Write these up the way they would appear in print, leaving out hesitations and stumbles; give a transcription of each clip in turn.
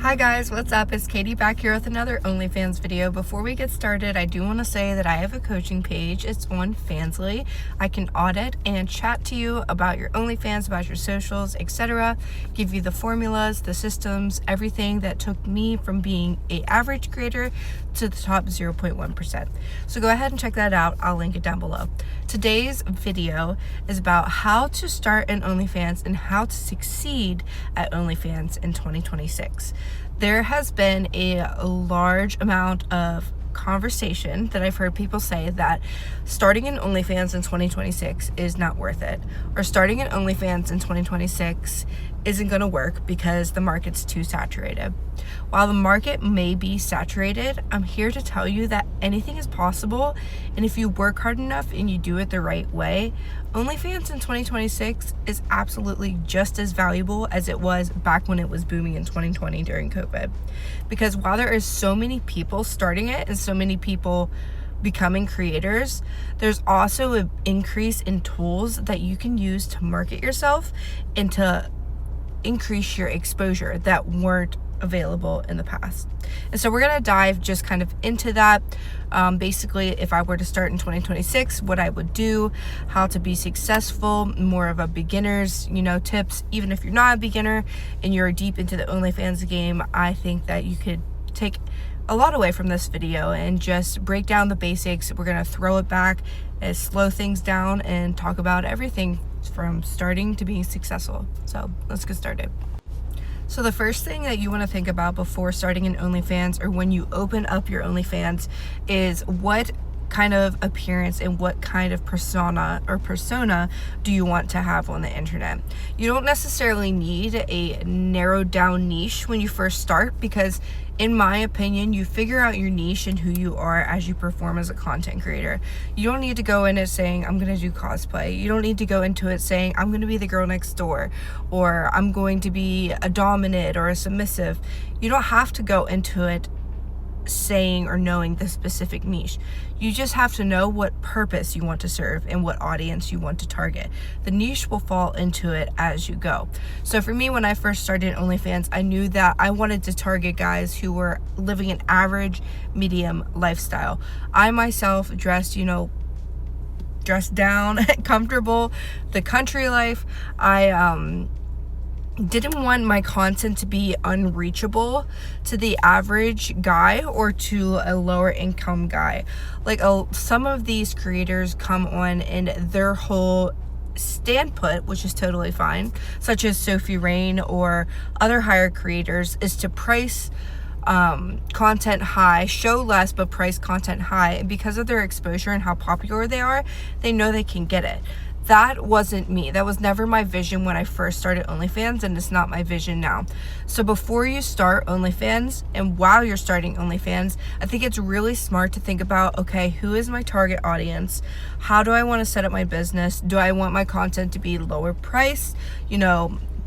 Hi guys, what's up? It's Katie back here with another OnlyFans video. Before we get started, I do want to say that I have a coaching page. It's on Fansly. I can audit and chat to you about your OnlyFans, about your socials, etc. Give you the formulas, the systems, everything that took me from being an average creator to the top 0.1%. So go ahead and check that out. I'll link it down below. Today's video is about how to start an OnlyFans and how to succeed at OnlyFans in 2026. There has been a large amount of conversation that I've heard people say that starting an OnlyFans in 2026 is not worth it, or starting an OnlyFans in 2026 isn't going to work because the market's too saturated. While the market may be saturated, I'm here to tell you that anything is possible, and if you work hard enough and you do it the right way, OnlyFans in 2026 is absolutely just as valuable as it was back when it was booming in 2020 during COVID. Because while there is so many people starting it and so many people becoming creators, there's also an increase in tools that you can use to market yourself and to increase your exposure that weren't available in the past. And so we're going to dive just kind of into that. Basically, if I were to start in 2026, what I would do, how to be successful, more of a beginner's, tips. Even if you're not a beginner and you're deep into the OnlyFans game, I think that you could take a lot away from this video and just break down the basics. We're going to throw it back and slow things down and talk about everything from starting to being successful. So let's get started. So the first thing that you want to think about before starting an OnlyFans, or when you open up your OnlyFans, is what kind of appearance and what kind of persona do you want to have on the internet. You don't necessarily need a narrowed down niche when you first start, because in my opinion, you figure out your niche and who you are as you perform as a content creator. You don't need to go in it saying, I'm going to do cosplay. You don't need to go into it saying, I'm going to be the girl next door, or I'm going to be a dominant or a submissive. You don't have to go into it saying or knowing the specific niche. You just have to know what purpose you want to serve and what audience you want to target. The niche will fall into it as you go. So for me, when I first started OnlyFans, I knew that I wanted to target guys who were living an average, medium lifestyle. I myself dressed down, comfortable, the country life. I didn't want my content to be unreachable to the average guy or to a lower income guy. Like some of these creators come on and their whole standpoint, which is totally fine, such as Sophie Rain or other higher creators, is to price content high, show less but price content high, and because of their exposure and how popular they are, they know they can get it. That wasn't me. That was never my vision when I first started OnlyFans, and it's not my vision now. So before you start OnlyFans and while you're starting OnlyFans, I think it's really smart to think about, okay, who is my target audience? How do I want to set up my business? Do I want my content to be lower price,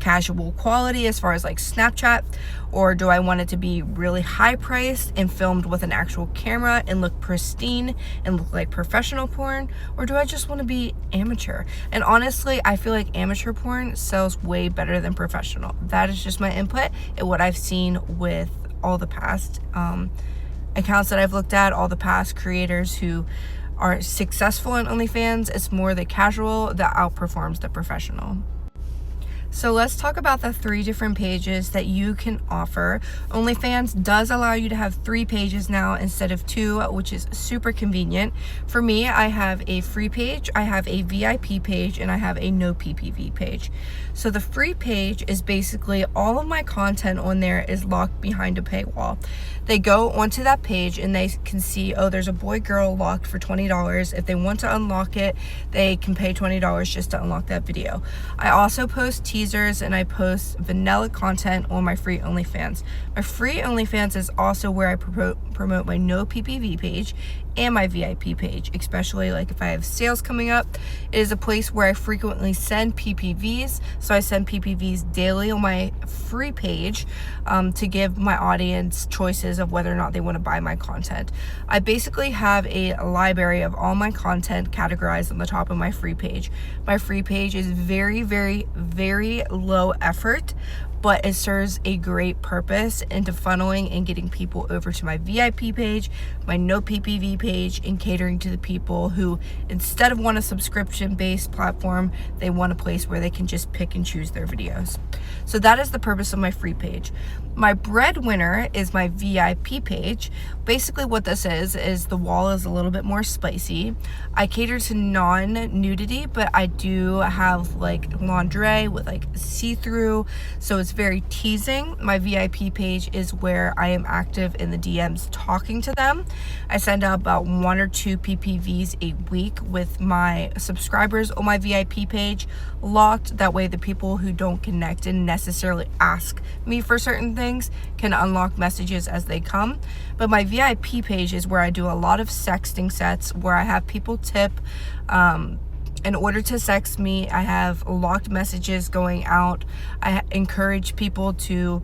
casual quality as far as like Snapchat, or do I want it to be really high priced and filmed with an actual camera and look pristine and look like professional porn, or do I just want to be amateur? And honestly, I feel like amateur porn sells way better than professional. That is just my input and what I've seen with all the past accounts that I've looked at, all the past creators who are successful in OnlyFans. It's more the casual that outperforms the professional. So let's talk about the 3 different pages that you can offer. OnlyFans does allow you to have 3 pages now instead of 2, which is super convenient. For me, I have a free page, I have a VIP page, and I have a No PPV page. So the free page is basically all of my content on there is locked behind a paywall. They go onto that page and they can see, oh, there's a boy girl locked for $20. If they want to unlock it, they can pay $20 just to unlock that video. I also post teasers and I post vanilla content on my free OnlyFans. My free OnlyFans is also where I promote my No PPV page and my VIP page, especially like if I have sales coming up. It is a place where I frequently send PPVs, so I send PPVs daily on my free page to give my audience choices of whether or not they want to buy my content. I basically have a library of all my content categorized on the top of my free page. My free page is very, very, very low effort, but it serves a great purpose into funneling and getting people over to my VIP page, my No PPV page, and catering to the people who, instead of want a subscription-based platform, they want a place where they can just pick and choose their videos. So that is the purpose of my free page. My breadwinner is my VIP page. Basically what this is the wall is a little bit more spicy. I cater to non-nudity, but I do have like lingerie with like see-through, so it's very teasing. My VIP page is where I am active in the DMs talking to them. I send out about 1 or 2 PPVs a week with my subscribers on my VIP page locked. That way the people who don't connect and necessarily ask me for certain things can unlock messages as they come. But my VIP page is where I do a lot of sexting sets where I have people tip. In order to sext me, I have locked messages going out. I encourage people to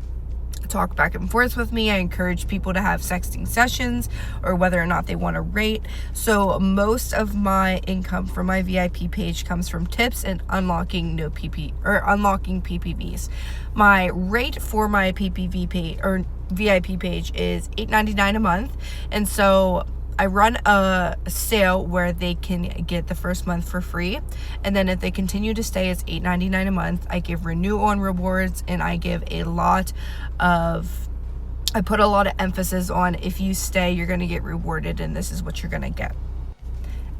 talk back and forth with me. I encourage people to have sexting sessions or whether or not they want to rate. So most of my income from my VIP page comes from tips and unlocking PPVs. My rate for my PPV page or VIP page is $8.99 a month, and so I run a sale where they can get the first month for free, and then if they continue to stay, it's $8.99 a month. I give renew on rewards, and I put a lot of emphasis on, if you stay, you're going to get rewarded, and this is what you're going to get.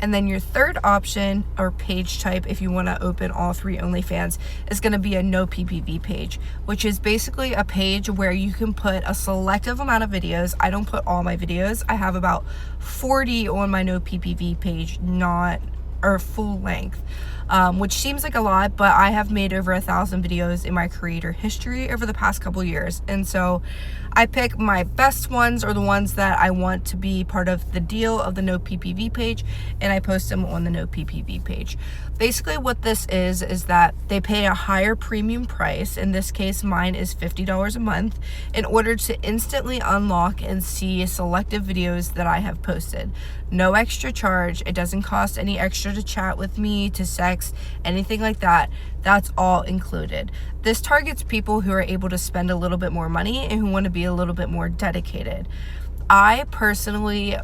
And then your third option or page type, if you want to open all 3 OnlyFans, is going to be a No PPV page, which is basically a page where you can put a selective amount of videos. I don't put all my videos. I have about 40 on my No PPV page, full length, which seems like a lot, but I have made over 1,000 videos in my creator history over the past couple years. And so I pick my best ones, or the ones that I want to be part of the deal of the No PPV page, and I post them on the No PPV page. Basically what this is that they pay a higher premium price. In this case, mine is $50 a month, in order to instantly unlock and see selective videos that I have posted. No extra charge. It doesn't cost any extra to chat with me, to sex, anything like that. That's all included. This targets people who are able to spend a little bit more money and who want to be a little bit more dedicated. I personally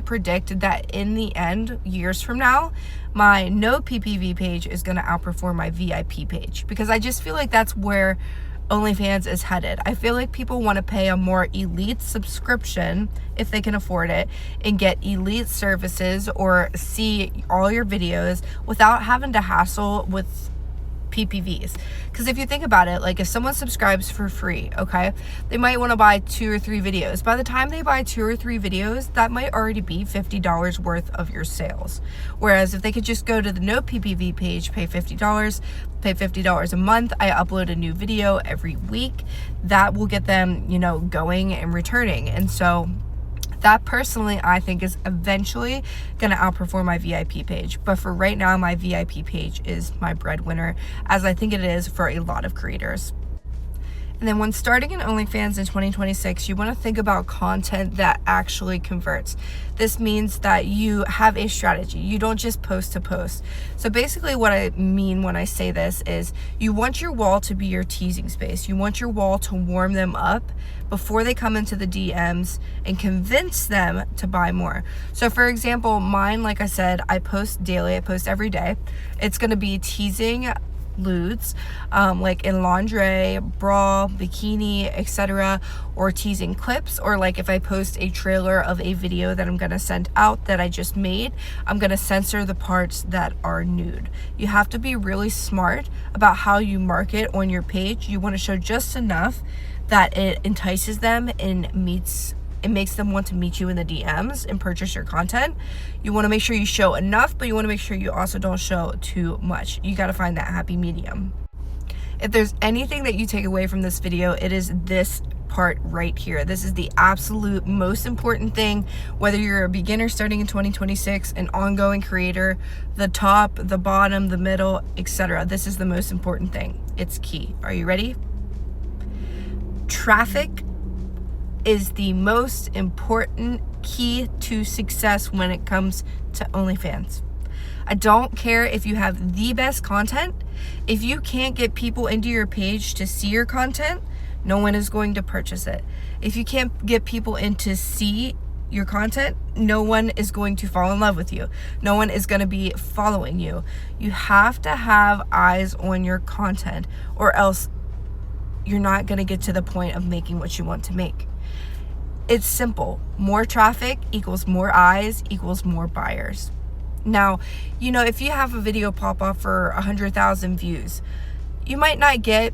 predicted that in the end, years from now, my No PPV page is going to outperform my VIP page, because I just feel like that's where OnlyFans is headed. I feel like people want to pay a more elite subscription if they can afford it and get elite services or see all your videos without having to hassle with PPVs. Because if you think about it, like if someone subscribes for free, okay, they might want to buy 2 or 3 videos. By the time they buy 2 or 3 videos, that might already be $50 worth of your sales. Whereas if they could just go to the No PPV page, pay $50 a month, I upload a new video every week, that will get them, going and returning. And so that personally, I think, is eventually going to outperform my VIP page. But for right now, my VIP page is my breadwinner, as I think it is for a lot of creators. And then when starting an OnlyFans in 2026, you want to think about content that actually converts. This means that you have a strategy. You don't just post to post. So basically what I mean when I say this is you want your wall to be your teasing space. You want your wall to warm them up before they come into the DMs and convince them to buy more. So for example, mine, like I said, I post daily. I post every day. It's going to be teasing lewds, like in lingerie, bra, bikini, etc., or teasing clips, or like if I post a trailer of a video that I'm gonna send out that I just made, I'm gonna censor the parts that are nude. You have to be really smart about how you market on your page. You want to show just enough that it entices them and makes them want to meet you in the DMs and purchase your content. You want to make sure you show enough, but you want to make sure you also don't show too much. You got to find that happy medium. If there's anything that you take away from this video, it is this part right here. This is the absolute most important thing, whether you're a beginner starting in 2026, an ongoing creator, the top, the bottom, the middle, etc. This is the most important thing. It's key. Are you ready? Traffic is the most important key to success when it comes to OnlyFans. I don't care if you have the best content. If you can't get people into your page to see your content, no one is going to purchase it. If you can't get people in to see your content, no one is going to fall in love with you. No one is going to be following you. You have to have eyes on your content, or else you're not going to get to the point of making what you want to make. It's simple. More traffic equals more eyes equals more buyers. Now, if you have a video pop up for 100,000 views, you might not get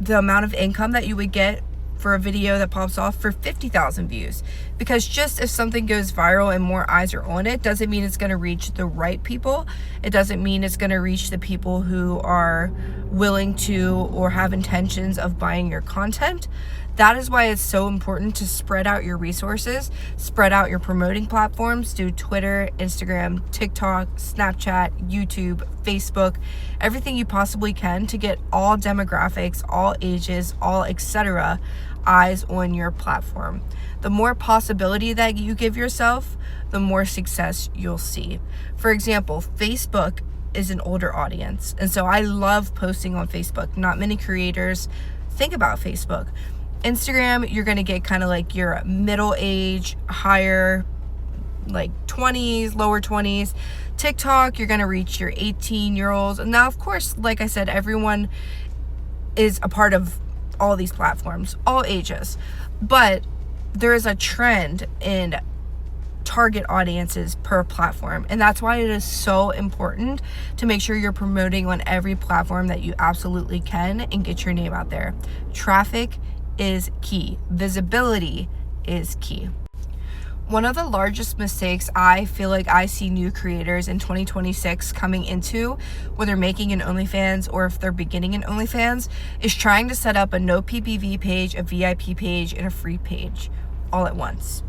the amount of income that you would get for a video that pops off for 50,000 views. Because just if something goes viral and more eyes are on it, doesn't mean it's going to reach the right people. It doesn't mean it's going to reach the people who are willing to or have intentions of buying your content. That is why it's so important to spread out your resources, spread out your promoting platforms, do Twitter, Instagram, TikTok, Snapchat, YouTube, Facebook, everything you possibly can to get all demographics, all ages, all etc. eyes on your platform. The more possibility that you give yourself, the more success you'll see. For example, Facebook is an older audience, and so I love posting on Facebook. Not many creators think about Facebook. Instagram, you're going to get kind of like your middle age, higher, like 20s, lower 20s. TikTok, you're going to reach your 18-year-olds. And now, of course, like I said, everyone is a part of all these platforms, all ages. But there is a trend in target audiences per platform. And that's why it is so important to make sure you're promoting on every platform that you absolutely can and get your name out there. Traffic is key. Visibility is key. One of the largest mistakes I feel like I see new creators in 2026 coming into when they're making an OnlyFans, or if they're beginning an OnlyFans, is trying to set up a no PPV page, a VIP page, and a free page all at once.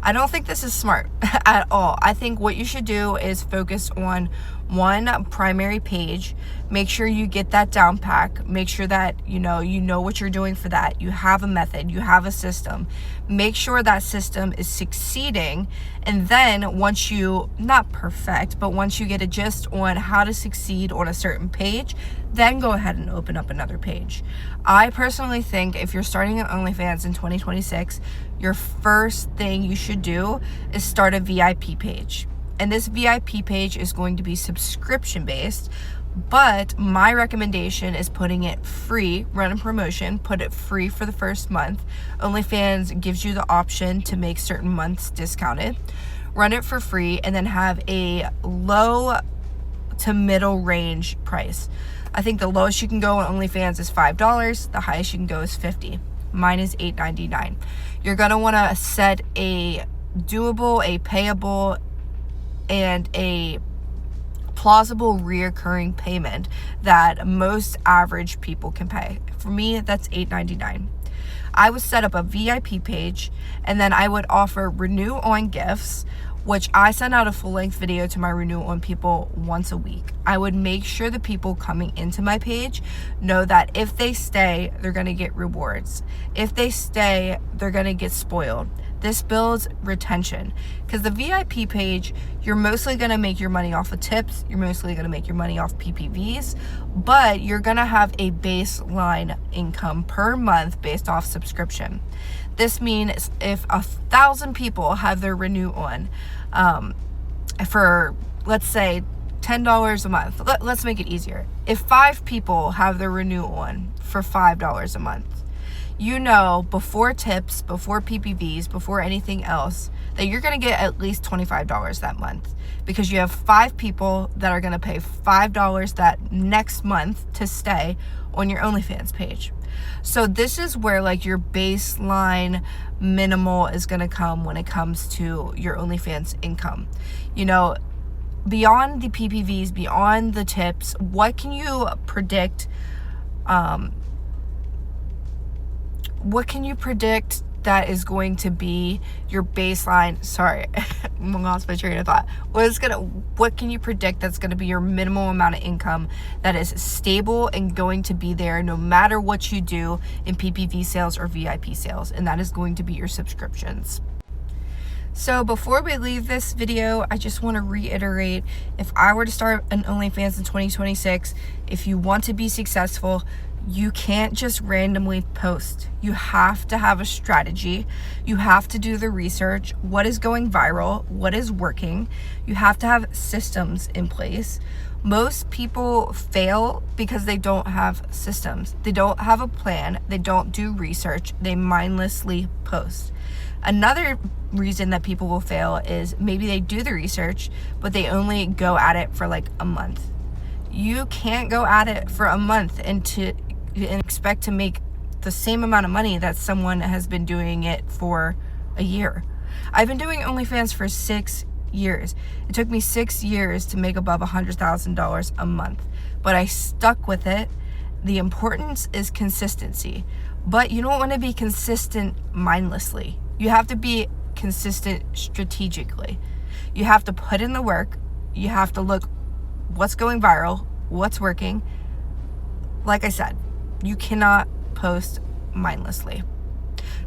I don't think this is smart at all. I think what you should do is focus on one primary page. Make sure you get that down pack. Make sure that you know what you're doing for that. You have a method, you have a system. Make sure that system is succeeding, and then once you, not perfect, but once you get a gist on how to succeed on a certain page, then go ahead and open up another page. I personally think if you're starting an OnlyFans in 2026, your first thing you should do is start a VIP page. And this VIP page is going to be subscription based, but my recommendation is putting it free, run a promotion, put it free for the first month. OnlyFans gives you the option to make certain months discounted. Run it for free and then have a low to middle range price. I think the lowest you can go on OnlyFans is $5. The highest you can go is $50. Mine is $8.99. You're going to want to set a doable, a payable, and a plausible reoccurring payment that most average people can pay. For me, that's $8.99. I would set up a VIP page, and then I would offer renew on gifts, which I send out a full-length video to my renew on people once a week. I would make sure the people coming into my page know that if they stay, they're going to get rewards. If they stay, they're going to get spoiled. This builds retention, because the VIP page, you're mostly going to make your money off of tips. You're mostly going to make your money off PPVs, but you're going to have a baseline income per month based off subscription. This means if 1,000 people have their renew on for, let's say, $10 a month, let's make it easier. If 5 people have their renew on for $5 a month, before tips, before PPVs, before anything else, that you're going to get at least $25 that month, because you have 5 people that are going to pay $5 that next month to stay on your OnlyFans page. So this is where like your baseline minimal is going to come when it comes to your OnlyFans income. Beyond the PPVs, beyond the tips, what can you predict? What can you predict that is going to be your baseline? Sorry, I'm lost my train of thought. What can you predict that's going to be your minimal amount of income that is stable and going to be there no matter what you do in PPV sales or VIP sales? And that is going to be your subscriptions. So before we leave this video, I just want to reiterate, if I were to start an OnlyFans in 2026, if you want to be successful, you can't just randomly post. You have to have a strategy. You have to do the research. What is going viral? What is working? You have to have systems in place. Most people fail because they don't have systems. They don't have a plan. They don't do research. They mindlessly post. Another reason that people will fail is maybe they do the research, but they only go at it for like a month. You can't go at it for a month and expect to make the same amount of money that someone has been doing it for a year. I've been doing OnlyFans for 6 years. It took me 6 years to make above $100,000 a month, but I stuck with it. The importance is consistency, but you don't want to be consistent mindlessly. You have to be consistent strategically. You have to put in the work. You have to look what's going viral, what's working. Like I said, you cannot post mindlessly.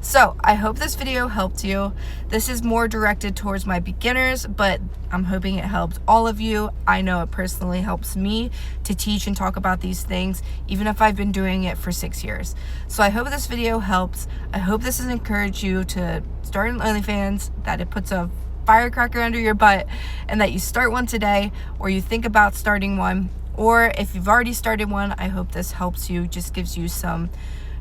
So I hope this video helped you. This is more directed towards my beginners, but I'm hoping it helped all of you. I know it personally helps me to teach and talk about these things, even if I've been doing it for 6 years. So I hope this video helps. I hope this has encouraged you to start an OnlyFans, that it puts a firecracker under your butt, and that you start one today, or you think about starting one. Or if you've already started one, I hope this helps you, just gives you some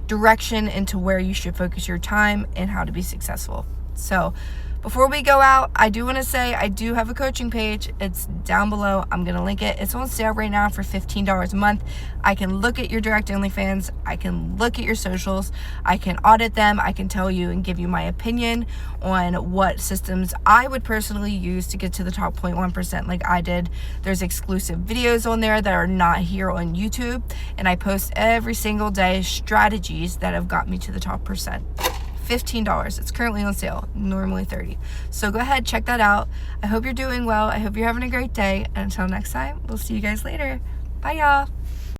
direction into where you should focus your time and how to be successful. So before we go out, I do want to say I do have a coaching page. It's down below. I'm going to link it. It's on sale right now for $15 a month. I can look at your direct OnlyFans. I can look at your socials. I can audit them. I can tell you and give you my opinion on what systems I would personally use to get to the top 0.1% like I did. There's exclusive videos on there that are not here on YouTube, and I post every single day strategies that have got me to the top percent. $15. It's currently on sale, normally $30. So go ahead, check that out. I hope you're doing well. I hope you're having a great day. And until next time, we'll see you guys later. Bye, y'all.